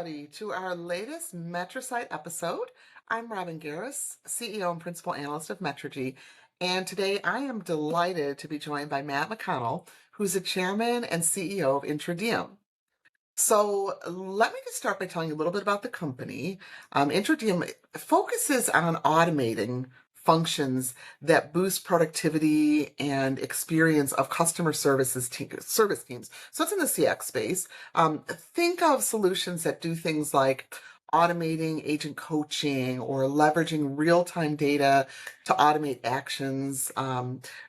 everybody, to our latest MetriSight episode. I'm Robin Garris, CEO and Principal Analyst of Metrigy, and today I am delighted to be joined by Matt McConnell, who's the Chairman and CEO of Intradiem. So let me just start by telling you a little bit about the company. Intradiem focuses on automating functions that boost productivity and experience of customer service teams. So it's in the CX space. Think of solutions that do things like automating agent coaching or leveraging real-time data to automate actions,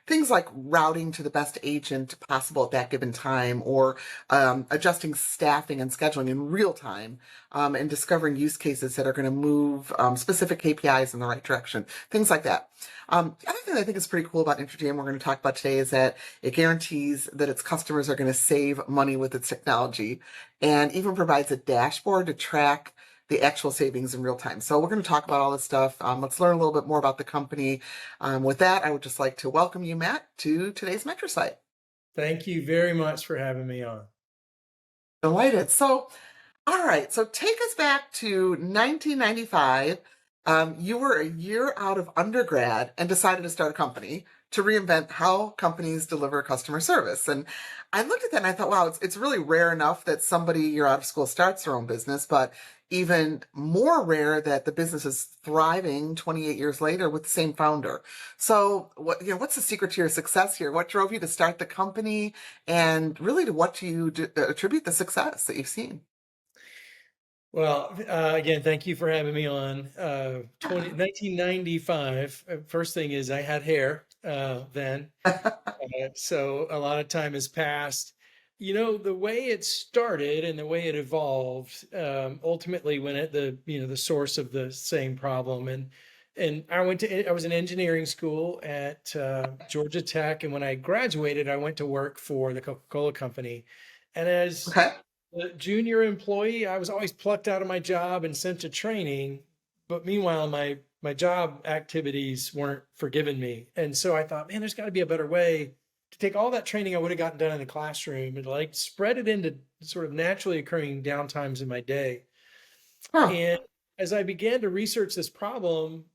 things like routing to the best agent possible at that given time, or adjusting staffing and scheduling in real time, and discovering use cases that are going to move specific KPIs in the right direction, things like that. The other thing that I think is pretty cool about Intradiem we're going to talk about today is that it guarantees that its customers are going to save money with its technology, and even provides a dashboard to track the actual savings in real time. So we're going to talk about all this stuff. Let's learn a little bit more about the company. With that, I would just like to welcome you, Matt, to today's MetriSight. Thank you very much for having me on. Delighted. So, all right. So take us back to 1995. You were a year out of undergrad and decided to start a company to reinvent how companies deliver customer service. And I looked at that and I thought, wow, it's really rare enough that somebody you're out of school starts their own business, but even more rare that the business is thriving 28 years later with the same founder. So what's the secret to your success here? What drove you to start the company, and really to what do you attribute the success that you've seen? Well, again, thank you for having me on. 1995, first thing is I had hair then. So a lot of time has passed. You know, the way it started and the way it evolved, ultimately went at the source of the same problem. And I was in engineering school at Georgia Tech. And when I graduated, I went to work for the Coca-Cola Company. And as Okay. a junior employee, I was always plucked out of my job and sent to training. But meanwhile, my job activities weren't forgiving me. And so I thought, man, there's got to be a better way to take all that training I would have gotten done in the classroom and like spread it into sort of naturally occurring downtimes in my day. Huh. And as I began to research this problem,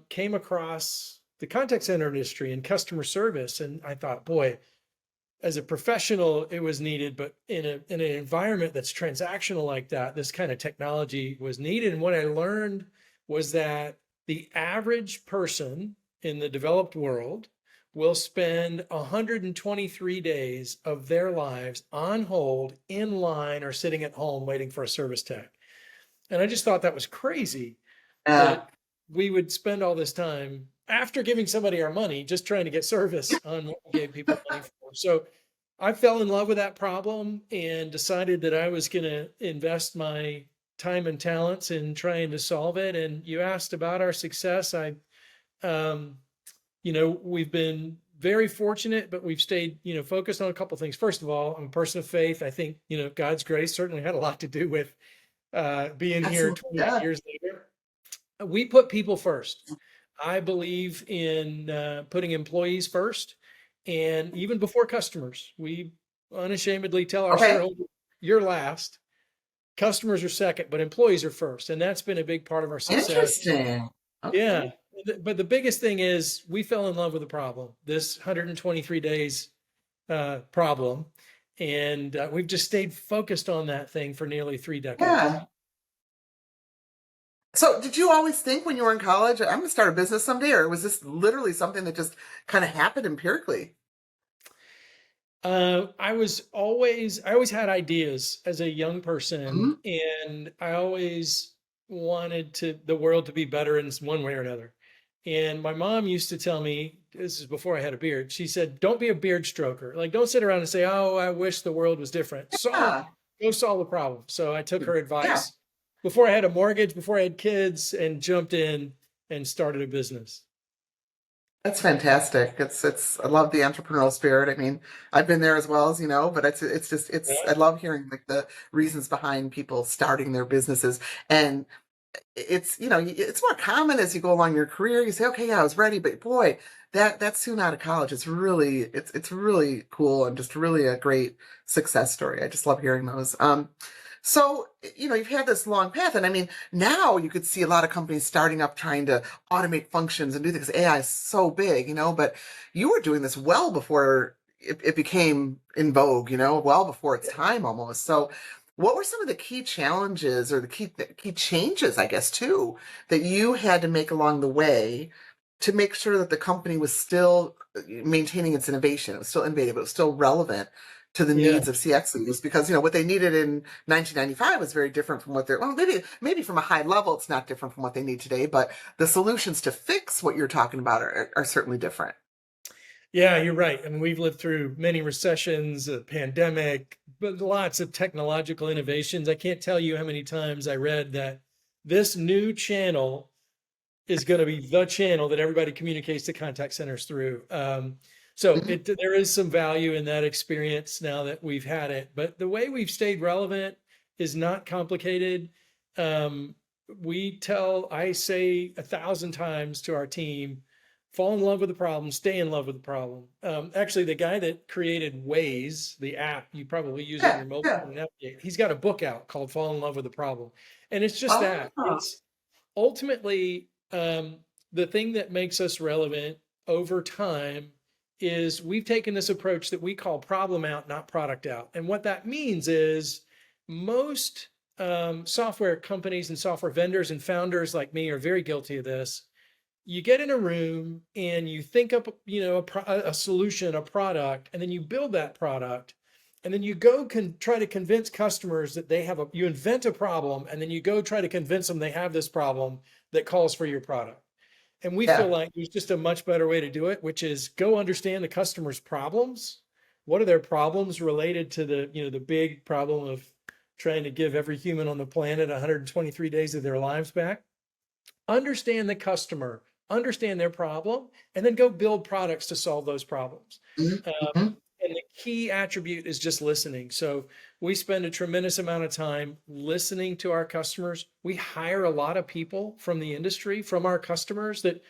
came across the contact center industry and customer service. And I thought, boy, as a professional, it was needed, but in an environment that's transactional like that, this kind of technology was needed. And what I learned was that the average person in the developed world will spend 123 days of their lives on hold, in line, or sitting at home waiting for a service tech. And I just thought that was crazy Yeah. that we would spend all this time after giving somebody our money just trying to get service on what we gave people money for. So I fell in love with that problem and decided that I was going to invest my time and talents in trying to solve it. And you asked about our success. Um, we've been very fortunate, but we've stayed, focused on a couple of things. First of all, I'm a person of faith. I think, God's grace certainly had a lot to do with being here Absolutely. 28 Yeah. years later. We put people first. I believe in putting employees first, and even before customers. We unashamedly tell our Okay. shareholders, "You're last, customers are second, but employees are first," and that's been a big part of our success. Interesting. Okay. Yeah, but the biggest thing is we fell in love with the problem, this 123 days problem, and we've just stayed focused on that thing for nearly 3 decades. Yeah. So did you always think when you were in college, I'm going to start a business someday, or was this literally something that just kind of happened empirically? I always had ideas as a young person, Mhm. and I always wanted the world to be better in one way or another. And my mom used to tell me, this is before I had a beard, she said, don't be a beard stroker. Like, don't sit around and say, oh, I wish the world was different. Yeah. Go solve the problem. So I took her Yeah. advice before I had a mortgage, before I had kids, and jumped in and started a business. That's fantastic. I love the entrepreneurial spirit. I mean, I've been there as well, as you know, but it's just I Yeah. love hearing like the reasons behind people starting their businesses. And it's more common as you go along your career. You say, okay, yeah, I was ready, but boy, that's soon out of college. It's really cool and just really a great success story. I just love hearing those. So, you've had this long path, and I mean, now you could see a lot of companies starting up trying to automate functions and do things. AI is so big, but you were doing this well before it became in vogue, well before its time almost. So, what were some of the key challenges or the key changes, I guess, too, that you had to make along the way to make sure that the company was still maintaining its innovation? It was still innovative, it was still relevant to the Yeah. needs of CX leaders, because what they needed in 1995 was very different from what they're, well, maybe from a high level it's not different from what they need today, but the solutions to fix what you're talking about are certainly different. Yeah, you're right. I mean, we've lived through many recessions, a pandemic, but lots of technological innovations. I can't tell you how many times I read that this new channel is going to be the channel that everybody communicates to contact centers through. So Mhm. there is some value in that experience now that we've had it. But the way we've stayed relevant is not complicated. Um, I say 1,000 times to our team, fall in love with the problem, stay in love with the problem. Actually, the guy that created Waze, the app, you probably use it in Yeah, your mobile yeah. phone navigate, he's got a book out called Fall in Love with the Problem. And it's just that. Oh, It's ultimately the thing that makes us relevant over time is we've taken this approach that we call problem out, not product out. And what that means is most software companies and software vendors and founders like me are very guilty of this. You get in a room and you think up, a solution, a product, and then you build that product, and then you go try to convince customers that you invent a problem, and then you go try to convince them they have this problem that calls for your product. And we feel yeah. like there's just a much better way to do it, which is go understand the customer's problems. What are their problems related to the big problem of trying to give every human on the planet 123 days of their lives back? Understand the customer, understand their problem, and then go build products to solve those problems. Mhm, Um, mhm. and the key attribute is just listening. So we spend a tremendous amount of time listening to our customers. We hire a lot of people from the industry, from our customers that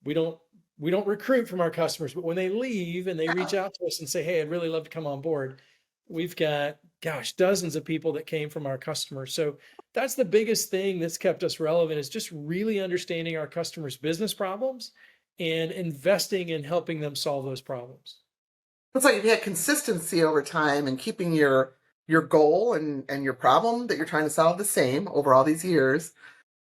we don't we don't recruit from our customers, but when they leave and they reach Yeah. out to us and say, "Hey, I'd really love to come on board," we've got, gosh, dozens of people that came from our customers. So that's the biggest thing that's kept us relevant, is just really understanding our customers' business problems and investing in helping them solve those problems. It's like you've had consistency over time and keeping your goal and your problem that you're trying to solve the same over all these years,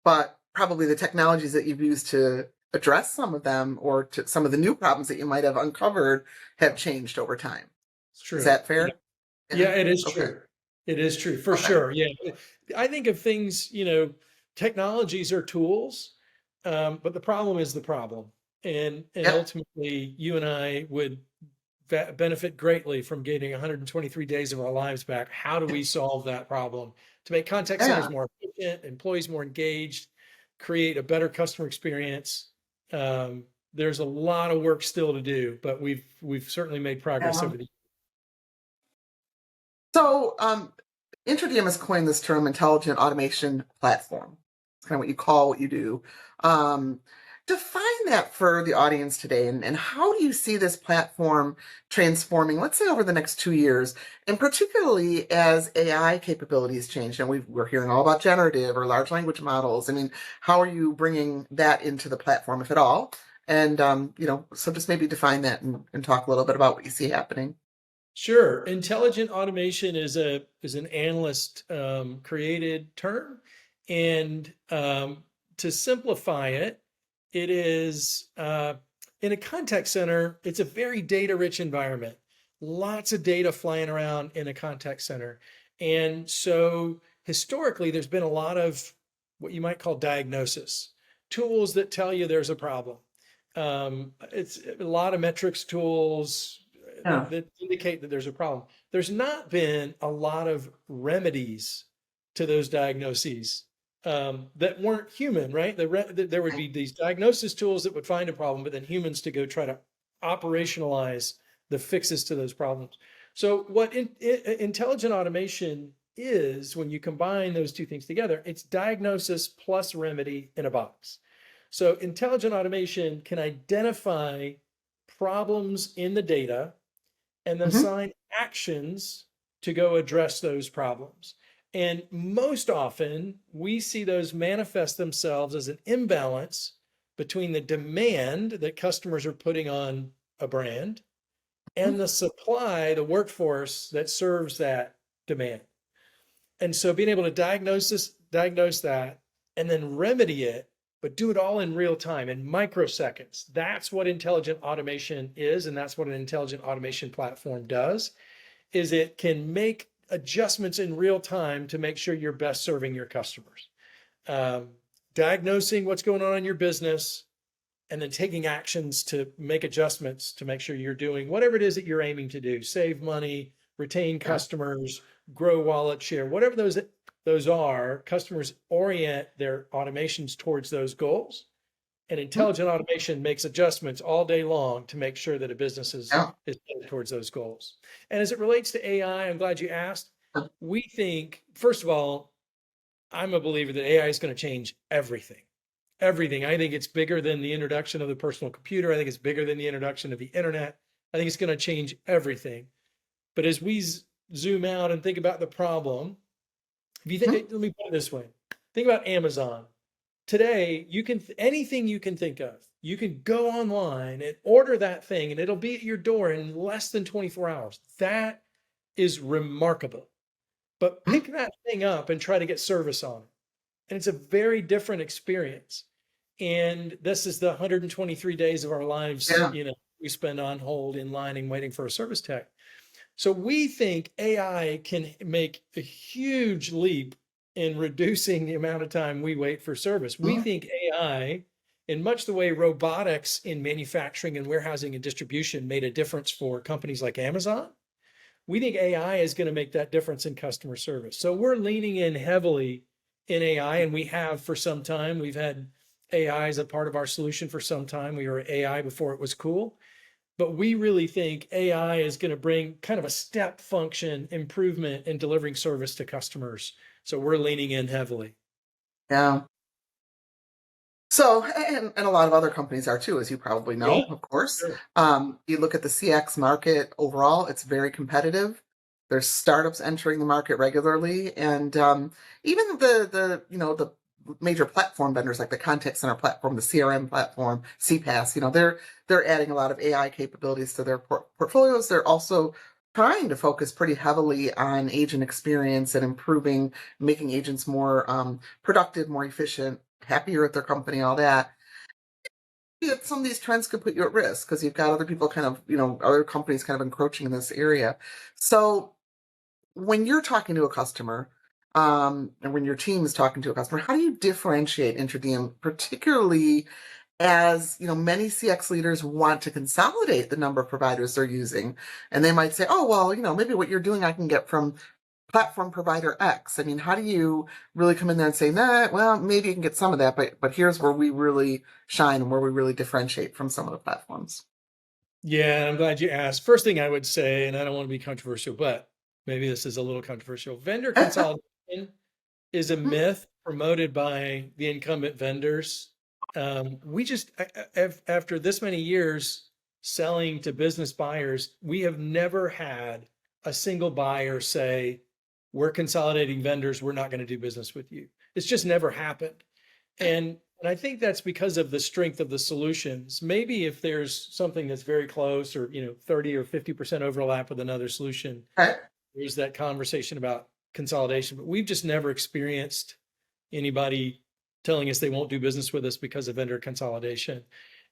but probably the technologies that you've used to address some of them or to some of the new problems that you might have uncovered have changed over time. It's Is true. that fair? Yeah, Yeah. it is Okay. true. It is true for Okay. sure. Yeah. I think of things, technologies are tools, but the problem is the problem. And Yep. ultimately, you and I would benefit greatly from getting 123 days of our lives back. How do we solve that problem to make contact centers Yeah. more efficient, employees more engaged, create a better customer experience? Um, there's a lot of work still to do, but we've certainly made progress Yeah. over the. So, Intradiem has coined this term intelligent automation platform. It's kind of what you call what you do. Um, Define that for the audience today, and how do you see this platform transforming, let's say, over the next 2 years, and particularly as AI capabilities change? And we're hearing all about generative or large language models. I mean, how are you bringing that into the platform, if at all? And, so just maybe define that and talk a little bit about what you see happening. Sure. Intelligent automation is an analyst created term, and to simplify it, it is in a contact center. It's a very data rich environment. Lots of data flying around in a contact center, and so historically, there's been a lot of what you might call diagnosis tools that tell you there's a problem. It's a lot of metrics tools Yeah. that indicate that there's a problem. There's not been a lot of remedies to those diagnoses that weren't human, right? There would be these diagnosis tools that would find a problem, but then humans to go try to operationalize the fixes to those problems. So, what intelligent automation is, when you combine those two things together, it's diagnosis plus remedy in a box. So, intelligent automation can identify problems in the data and then Hmm. assign actions to go address those problems. And most often, we see those manifest themselves as an imbalance between the demand that customers are putting on a brand and the supply, the workforce that serves that demand. And so being able to diagnose that, and then remedy it, but do it all in real time, in microseconds. That's what intelligent automation is, and that's what an intelligent automation platform does, is it can make adjustments in real time to make sure you're best serving your customers. Um, Diagnosing what's going on in your business, and then taking actions to make adjustments to make sure you're doing whatever it is that you're aiming to do: save money, retain Yeah. customers, grow wallet share, whatever those are. Customers orient their automations towards those goals, and Mhm. intelligent automation makes adjustments all day long to make sure that a business Yeah. is headed towards those goals. And as it relates to AI, I'm glad you asked. We think, first of all, I'm a believer that AI is going to change everything. Everything. I think it's bigger than the introduction of the personal computer. I think it's bigger than the introduction of the internet. I think it's going to change everything. But as we zoom out and think about the problem, if you think, Mhm. let me put it this way: think about Amazon. Today, you can anything you can think of, you can go online and order that thing, and it'll be at your door in less than 24 hours. That is remarkable. But Mhm. pick that thing up and try to get service on it, and it's a very different experience. And this is the 123 days of our lives, Yeah. we spend on hold in line and waiting for a service tech. So we think AI can make a huge leap in reducing the amount of time we wait for service. We Mhm. think AI, in much the way robotics in manufacturing and warehousing and distribution made a difference for companies like Amazon, we think AI is going to make that difference in customer service. So we're leaning in heavily in AI, and we have for some time. We've had AI as a part of our solution for some time. We were AI before it was cool. But we really think AI is going to bring kind of a step function improvement in delivering service to customers. So we're leaning in heavily. Yeah. So, and a lot of other companies are too, as you probably Yeah, know, of course. sure. You look at the CX market overall, it's very competitive. There's startups entering the market regularly, and even the major platform vendors like the contact center platform, the CRM platform, CPaaS, they're adding a lot of AI capabilities to their portfolios. They're also trying to focus pretty heavily on agent experience and improving, making agents more productive, more efficient, happier at their company, all that. Yeah, some of these trends could put you at risk because you've got other people kind of, other companies kind of encroaching in this area. So when you're talking to a customer, and when your team is talking to a customer, how do you differentiate Intradiem, particularly as many CX leaders want to consolidate the number of providers they're using, and they might say, "Oh, well, maybe what you're doing I can get from platform provider X." I mean, how do you really come in there and say, "Nah, well, maybe you can get some of that, but here's where we really shine and where we really differentiate from some of the platforms." Yeah, I'm glad you asked. First thing I would say, and I don't want to be controversial, but maybe this is a little controversial: vendor consolidation is a myth promoted by the incumbent vendors. We just, after this many years selling to business buyers, we have never had a single buyer say, "We're consolidating vendors. We're not going to do business with you." It's just never happened. And I think that's because of the strength of the solutions. Maybe if there's something that's very close, or 30 or 50% overlap with another solution, Okay. there's that conversation about consolidation. But we've just never experienced anybody telling us they won't do business with us because of vendor consolidation.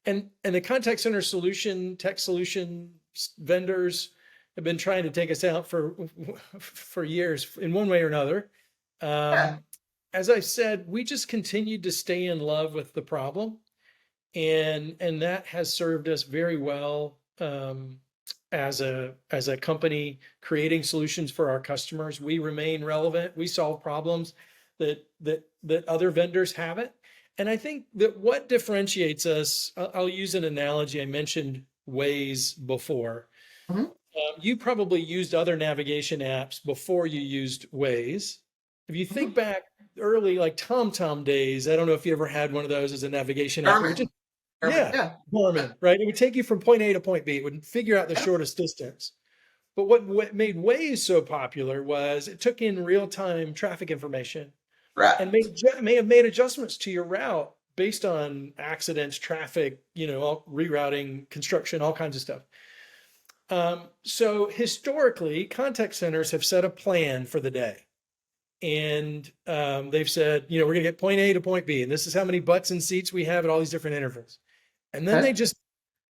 And the contact center solution, tech solution vendors have been trying to take us out for years in one way or another. Yeah. As I said, we just continued to stay in love with the problem, and that has served us very well, as a company creating solutions for our customers. We remain relevant. We solve problems that other vendors haven't. And I think that what differentiates us, I'll use an analogy. I mentioned Waze before. Mhm. You probably used other navigation apps before you used Waze. If you think Mhm. back early, like TomTom days, I don't know if you ever had one of those as a navigation app. It would just, Garmin. Garmin. yeah, Yeah. Garmin, right? It would take you from point A to point B. It would figure out the Yep. shortest distance. But what made Waze so popular was it took in real-time traffic information and Correct. may have made adjustments to your route based on accidents, traffic, rerouting, construction, all kinds of stuff. So historically, contact centers have set a plan for the day. And they've said, we're going to get point A to point B, and this is how many butts and seats we have at all these different intervals. And then Okay. they just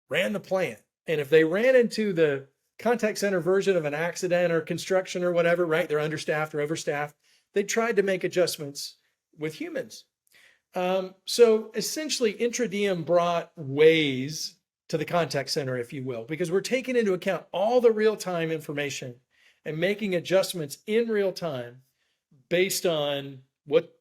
ran the plan. And if they ran into the contact center version of an accident or construction or whatever, right, they're understaffed or overstaffed, they tried to make adjustments with humans. So essentially, Intradiem brought Waze to the contact center, if you will, because we're taking into account all the real-time information and making adjustments in real time based on what,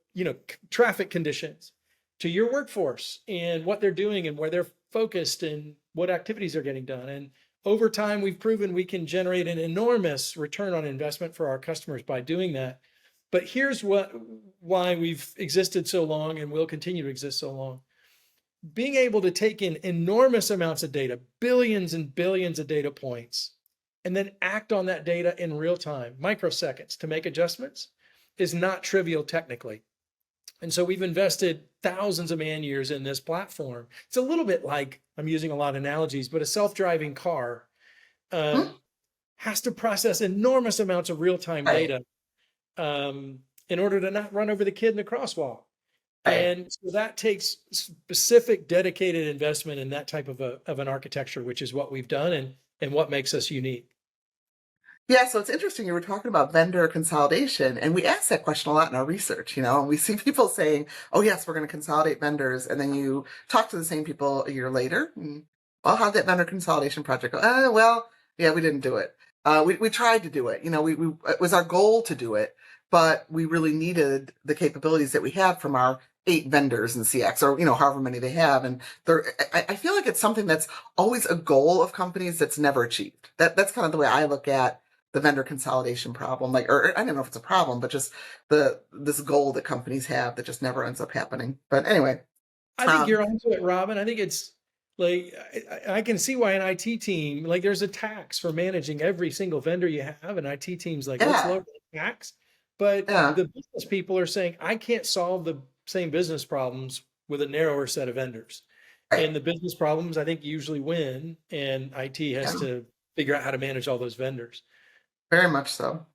traffic conditions to your workforce and what they're doing and where they're focused and what activities are getting done. And over time, we've proven we can generate an enormous return on investment for our customers by doing that. But here's why we've existed so long and will continue to exist so long. Being able to take in enormous amounts of data, billions and billions of data points, and then act on that data in real time, microseconds, to make adjustments is not trivial technically. And so we've invested thousands of man years in this platform. It's a little bit like, I'm using a lot of analogies, but a self-driving car Hmm? has to process enormous amounts of real-time Right. data in order to not run over the kid in the crosswalk. Right. And so that takes specific dedicated investment in that type of an architecture, which is what we've done and what makes us unique. Yeah, so it's interesting. You were talking about vendor consolidation, and we ask that question a lot in our research, and we see people saying, oh, yes, we're going to consolidate vendors. And then you talk to the same people a year later. And, well, how'd that vendor consolidation project go? Well, yeah, we didn't do it. We tried to do it. It was our goal to do it, but we really needed the capabilities that we had from our 8 vendors in CX or, however many they have. And I feel like it's something that's always a goal of companies that's never achieved. That's kind of the way I look at the vendor consolidation problem, or I don't know if it's a problem, but just this goal that companies have that just never ends up happening. But anyway, I think um, you're onto it, Robin. I think it's like I can see why an IT team, like there's a tax for managing every single vendor you have. An IT team's like, let's yeah, lower the tax. But yeah, the business people are saying, I can't solve the same business problems with a narrower set of vendors. right, And the business problems, I think, usually win, and IT has yeah, to figure out how to manage all those vendors. very much so.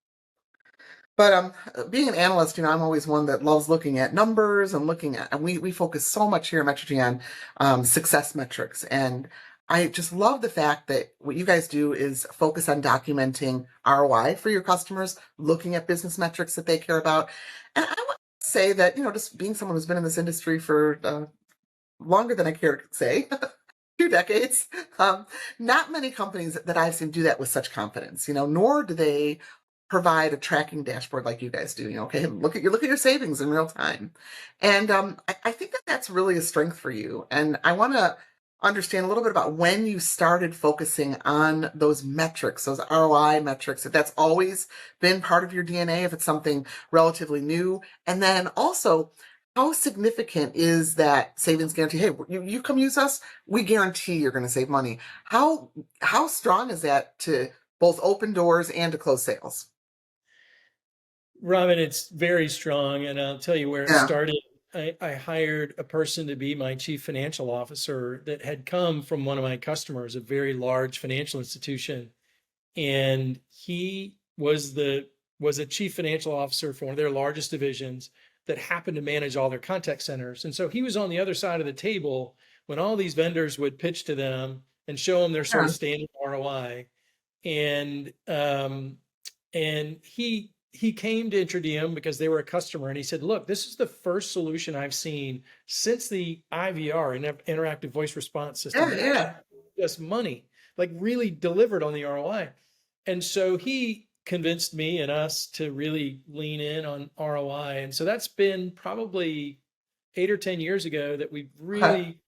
But being an analyst, I'm always one that loves looking at numbers and and we focus so much here at Metrigy on success metrics. And I just love the fact that what you guys do is focus on documenting ROI for your customers, looking at business metrics that they care about. And I would say that, just being someone who's been in this industry for longer than I care to say, 2 decades. Not many companies that I've seen do that with such confidence, nor do they provide a tracking dashboard like you guys do. Okay, look at your savings in real time, and I think that that's really a strength for you. And I want to understand a little bit about when you started focusing on those metrics, those ROI metrics. If that's always been part of your DNA, if it's something relatively new, and then also how significant is that savings guarantee? Hey, you come use us, we guarantee you're going to save money. How strong is that to both open doors and to close sales? Robin, it's very strong, and I'll tell you where it Yeah. started. I hired a person to be my chief financial officer that had come from one of my customers, a very large financial institution, and he was a chief financial officer for one of their largest divisions that happened to manage all their contact centers. And so he was on the other side of the table when all these vendors would pitch to them and show them their sort Yeah. of standard ROI. And he came to Intradiem because they were a customer, and he said, "Look, this is the first solution I've seen since the IVR, interactive voice response system, Yeah. that actually Yeah. saved us money, like really delivered on the ROI." And so he convinced me and us to really lean in on ROI. And so that's been probably 8 or 10 years ago that we've Okay. really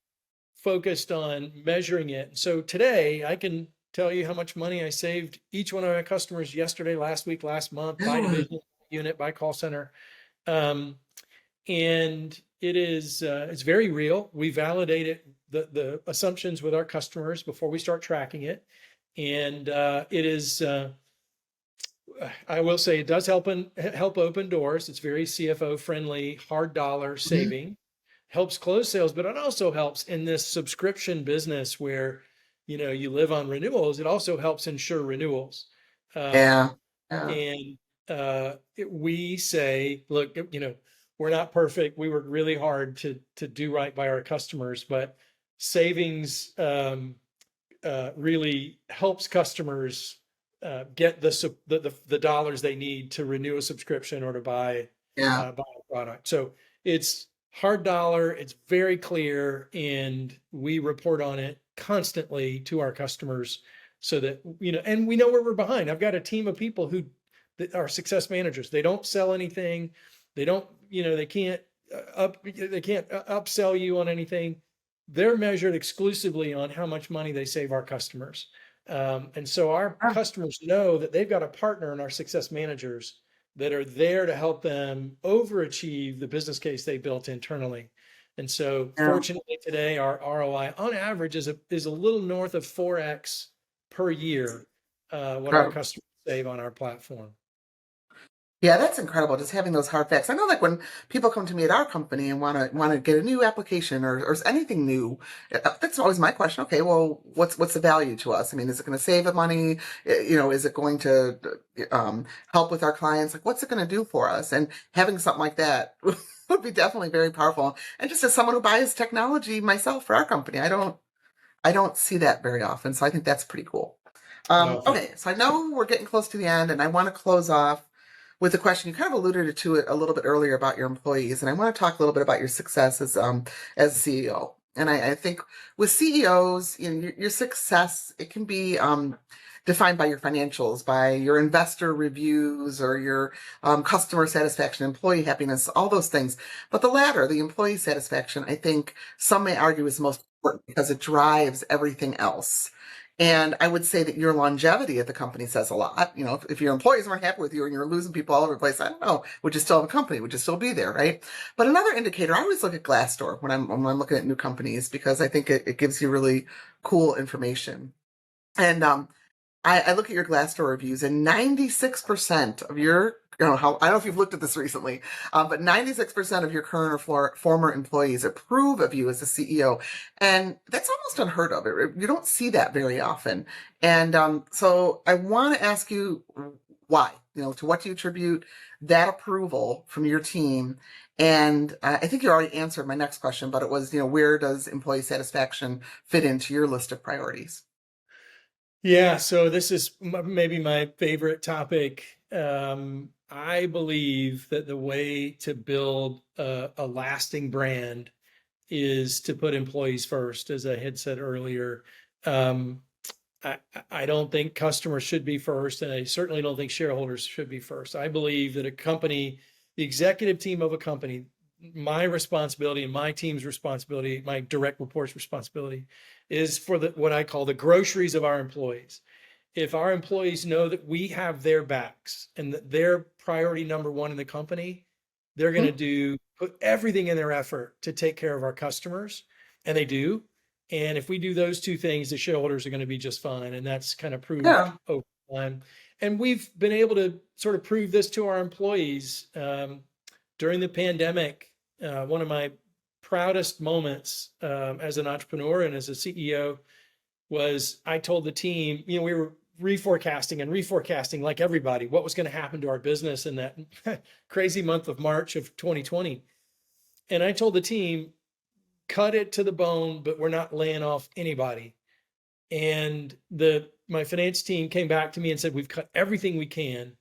focused on measuring it. So today I can tell you how much money I saved each one of my customers yesterday, last week, last month, by Really? division, unit, by call center. Um, and it's very real. We validate it, the assumptions with our customers before we start tracking it. And it is I will say it does help open doors. It's very CFO friendly, hard dollar Mhm. saving, helps close sales, but it also helps in this subscription business where, you live on renewals. It also helps ensure renewals. Um, Yeah. Yeah. and we say, look, we're not perfect. We work really hard to do right by our customers, but savings really helps customers get the dollars they need to renew a subscription or to Yeah. buy a product. So it's hard dollar. It's very clear, and we report on it constantly to our customers so that and we know where we're behind. I've got a team of people who that are success managers. They don't sell anything. They don't. They can't upsell you on anything. They're measured exclusively on how much money they save our customers. And so our Yeah. customers know that they've got a partner in our success managers that are there to help them overachieve the business case they built internally. And so Yeah. fortunately today, our ROI on average is a little north of 4x per year, what our Incredible. customers save on our platform. Yeah, that's incredible. Just having those hard facts. I know, like when people come to me at our company and want to get a new application or anything new, that's always my question. Okay, well, what's the value to us? I mean, is it going to save us money? Is it going to help with our clients? Like, what's it going to do for us? And having something like that would be definitely very powerful. And just as someone who buys technology myself for our company, I don't see that very often. So I think that's pretty cool. Oh, thank Okay, so I know we're getting close to the end, and I want to close off with a question. You kind of alluded to it a little bit earlier about your employees, and I want to talk a little bit about your success as a CEO. And I think with CEOs, your success, it can be defined by your financials, by your investor reviews, or your customer satisfaction, employee happiness, all those things. But the latter, the employee satisfaction, I think some may argue is the most important because it drives everything else. And I would say that your longevity at the company says a lot. If your employees weren't happy with you and you're losing people all over the place, I don't know, would you still have a company? Would you still be there, right? But another indicator, I always look at Glassdoor when I'm looking at new companies because I think it gives you really cool information. And I look at your Glassdoor reviews, and 96% of your, I don't know if you've looked at this recently, but 96% of your current or former employees approve of you as a CEO. And that's almost unheard of. You don't see that very often. And so I want to ask you why, to what do you attribute that approval from your team? And I think you already answered my next question, but it was, where does employee satisfaction fit into your list of priorities? Yeah, so this is maybe my favorite topic. I believe that the way to build a lasting brand is to put employees first, as I had said earlier. Um, I, I don't think customers should be first, and I certainly don't think shareholders should be first. I believe that a company, the executive team of a company, my responsibility and my team's responsibility, my direct reports responsibility, is for what I call the groceries of our employees. If our employees know that we have their backs and that they're priority number one in the company, they're going Hmm? to put everything in their effort to take care of our customers, and they do. And if we do those two things, the shareholders are going to be just fine. And that's kind of proved Yeah. over time. And we've been able to sort of prove this to our employees. During the pandemic, one of my proudest moments as an entrepreneur and as a CEO was I told the team, we were reforecasting like everybody what was going to happen to our business in that crazy month of March of 2020. And I told the team, cut it to the bone, but we're not laying off anybody. And my finance team came back to me and said, we've cut everything we can,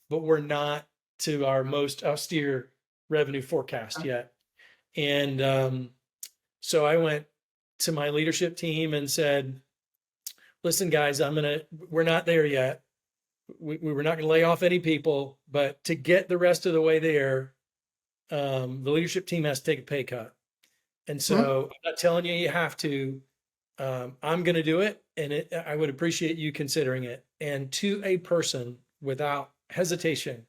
but we're not to our most austere revenue forecast yet. And so I went to my leadership team and said, listen, guys, we're not there yet. We were not going to lay off any people, but to get the rest of the way there, the leadership team has to take a pay cut. And Hmm? so I'm not telling you you have to. I'm going to do it, and I would appreciate you considering it. And to a person, without hesitation,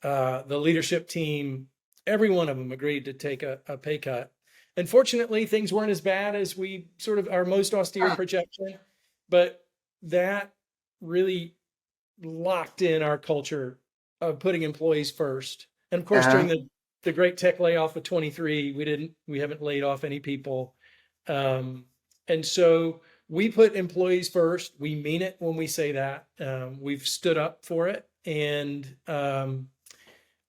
the leadership team, every one of them agreed to take a pay cut. And fortunately, things weren't as bad as we sort of our most austere Ah, projection, but that really locked in our culture of putting employees first. And of course, Yeah. during the great tech layoff of 23, we haven't laid off any people. And so we put employees first. We mean it when we say that. We've stood up for it. And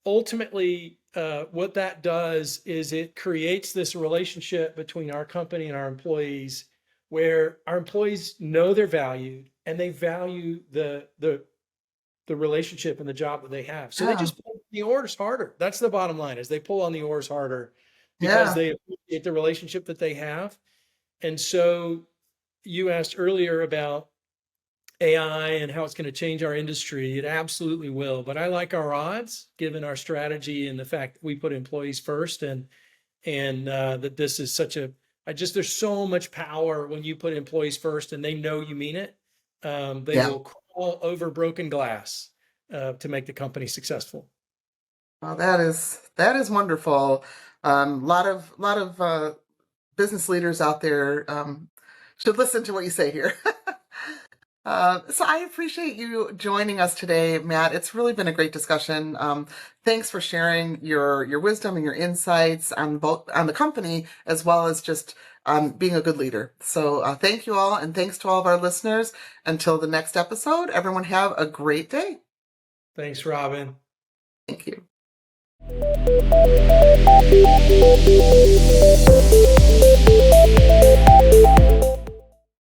ultimately, what that does is it creates this relationship between our company and our employees where our employees know they're valued and they value the relationship and the job that they have. So they Yeah. just pull the oars harder. That's the bottom line, is they pull on the oars harder because Yeah. they appreciate the relationship that they have. And so you asked earlier about AI and how it's going to change our industry. It absolutely will. But I like our odds given our strategy and the fact that we put employees first, and that this is such a, there's so much power when you put employees first and they know you mean it. They Yeah. will crawl over broken glass to make the company successful. Well, that is wonderful. Lot of business leaders out there should listen to what you say here. So I appreciate you joining us today, Matt. It's really been a great discussion. Thanks for sharing your wisdom and your insights on both on the company as well as just being a good leader. So thank you all, and thanks to all of our listeners. Until the next episode, everyone have a great day. Thanks, Robin. Thank you.